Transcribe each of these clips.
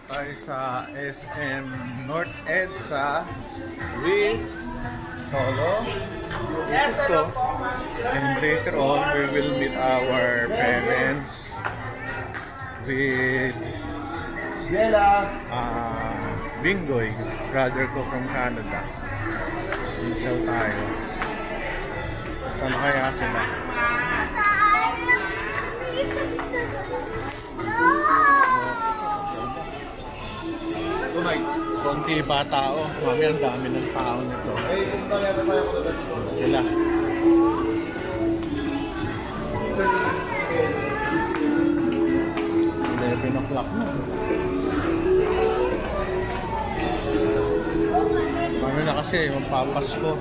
Tayo sa SM North EDSA with Solo. Ito. And later on, we will meet our parents with Bingoy, brother ko from Canada. Dito tayo. Saan kaya sila? Konti pa tao. Mami, ang dami ng tao nito. Sila. 11 o'clock na. Mami na kasi magpapasko.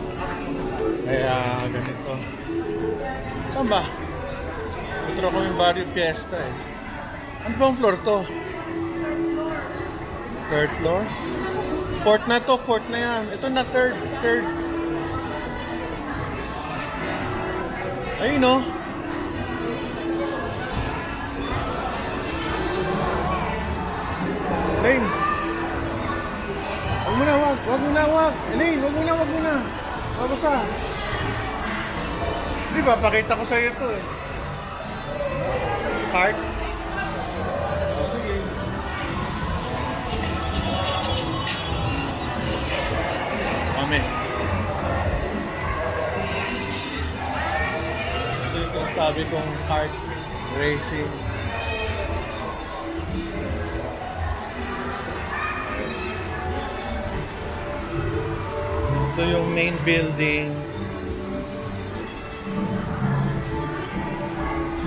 Kaya ganito. Saan ba? Ito ko yung Barrio Fiesta eh. Ano bang floor to? Third floor? Fourth na to, fourth na yan. Ito na third. Ayun o. Elaine. Wag mo na, wag. Elaine, wag mo na. Babasa. Hindi ba, pakita ko sa'yo ito eh. Heart. Ito yung sabi kong kart racing. Ito yung main building.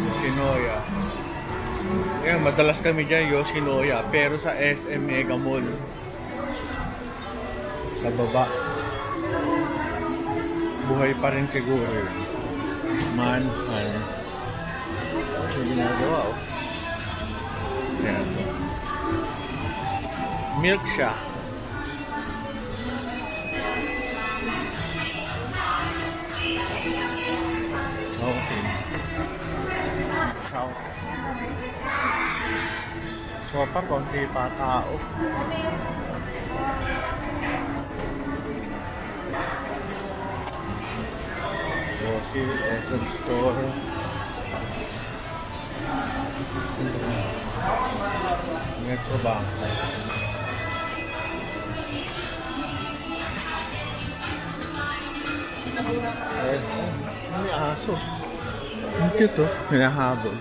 Yoshinoya. Ayan, madalas kami dyan Yoshinoya. Pero sa SM Mega Mall sa baba, buhay pa rin siguro yun. Manhan. Ito ginagawa oh. Ayan. Milk siya. Okay. So far, konti pa tao. Yoshi, Essence Store. Metro Bank. May aso. Ang cute oh. Hinahabol.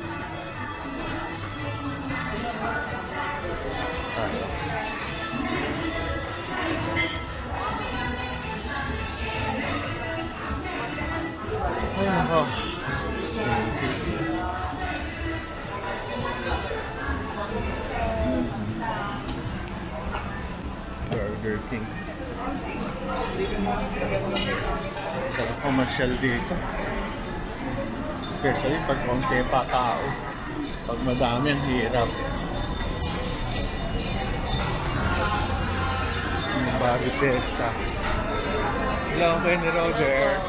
Oh. Burger King. Sarap commercial dito. Especially pag konti pa tao. Pag madami ang hirap. Barrio Fiesta. Hello, Kenny Roger.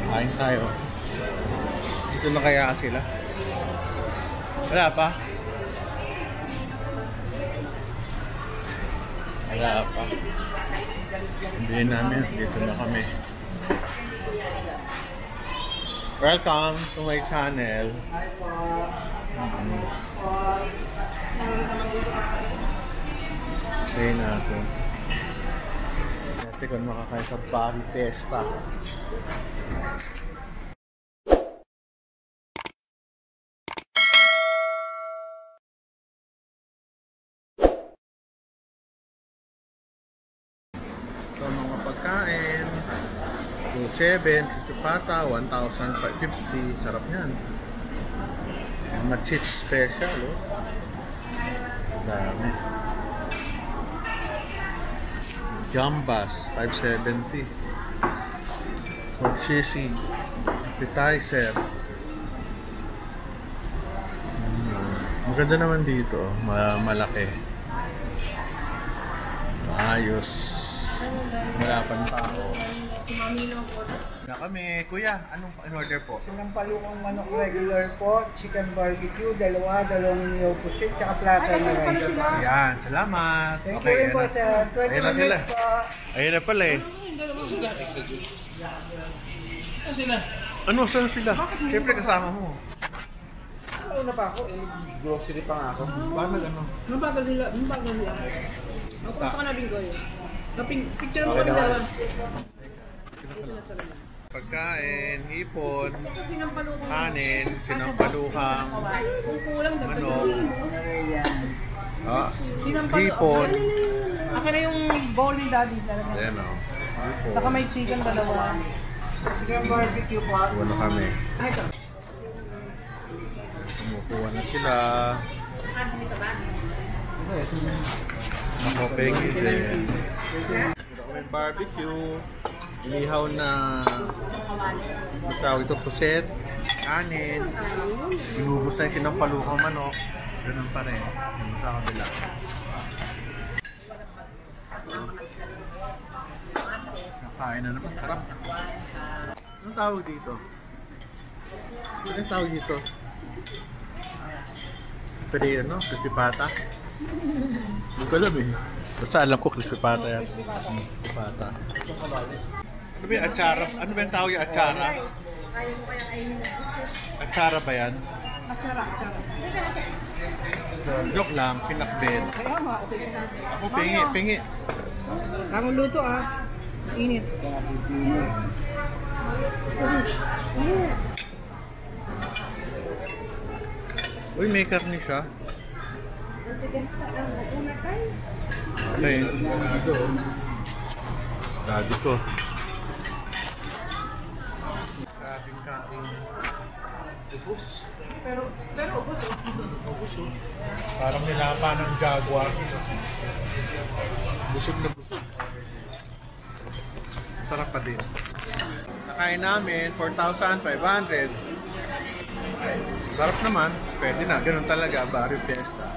Kain tayo. Dito na kaya sila? Wala pa? Wala pa. Hindi namin. Dito na kami. Welcome to my channel. Say natin. Dati kung makakain sa Barrio Fiesta. So mga pagkain 2.7, pata 1,550. Sarap yan. Machich special oh. Dami. Jambas 570. Sisi appetizer. Maganda naman dito, malaki. Ayos. Wala pang tao. Na kami. Kuya, anong in-order po? Sinampalukang manok regular po, chicken barbecue, dalawang niyo pusit, tsaka platter na rice. Yan, salamat. Thank you rin po, sir. 20 Ayun na sila. minutes po. Ayun na pala eh. Ano saan sila? Siyempre kasama mo. Una pa ako, grocery pa nga ako. Paano ano? Mabagal sila. Ako gusto ko na bingo yun. Picture mo Okay kami na. dalawa. Pagkain, hipon, Kasi ng palukong. kanin, sinampalukang, Kung kulang, manok, Sinampalo. hipon. Akin na yung bowl ni daddy. Talaga. Ayan o. Hipon. Saka may chicken dalawa. Chicken barbecue po. Ano kami? Ay, ito. Kumukuha na sila. Ako, pengi din. May barbecue. Inihaw na tawag ito, puset, kanin. Inubos na yung sinampalukang manok. Ganun pa rin. Ganun sa kabila. Nakain na naman. Sarap. Anong tawag dito? Anong tawag dito? Pwede ano? Crispy pata? Hindi ko alam eh. Basta alam ko crispy pata yan. Crispy pata. Ano ba yung atsara? Ano ba yung tawag yung atsara? Atsara ba yan? Atsara. Joke lang, pinakbet. Kaya nga. Ako pingi. Bagong luto ah. Init. Uy, may karni siya. Okay. Daddy ko. Grabing kain. Ubus. Pero ubos oh. Ubus oh. Parang nilapa ng jaguar. Busog na busog. Sarap pa din. Nakain namin, 4,500. Sarap naman. Pwede na. Ganun talaga. Barrio Fiesta.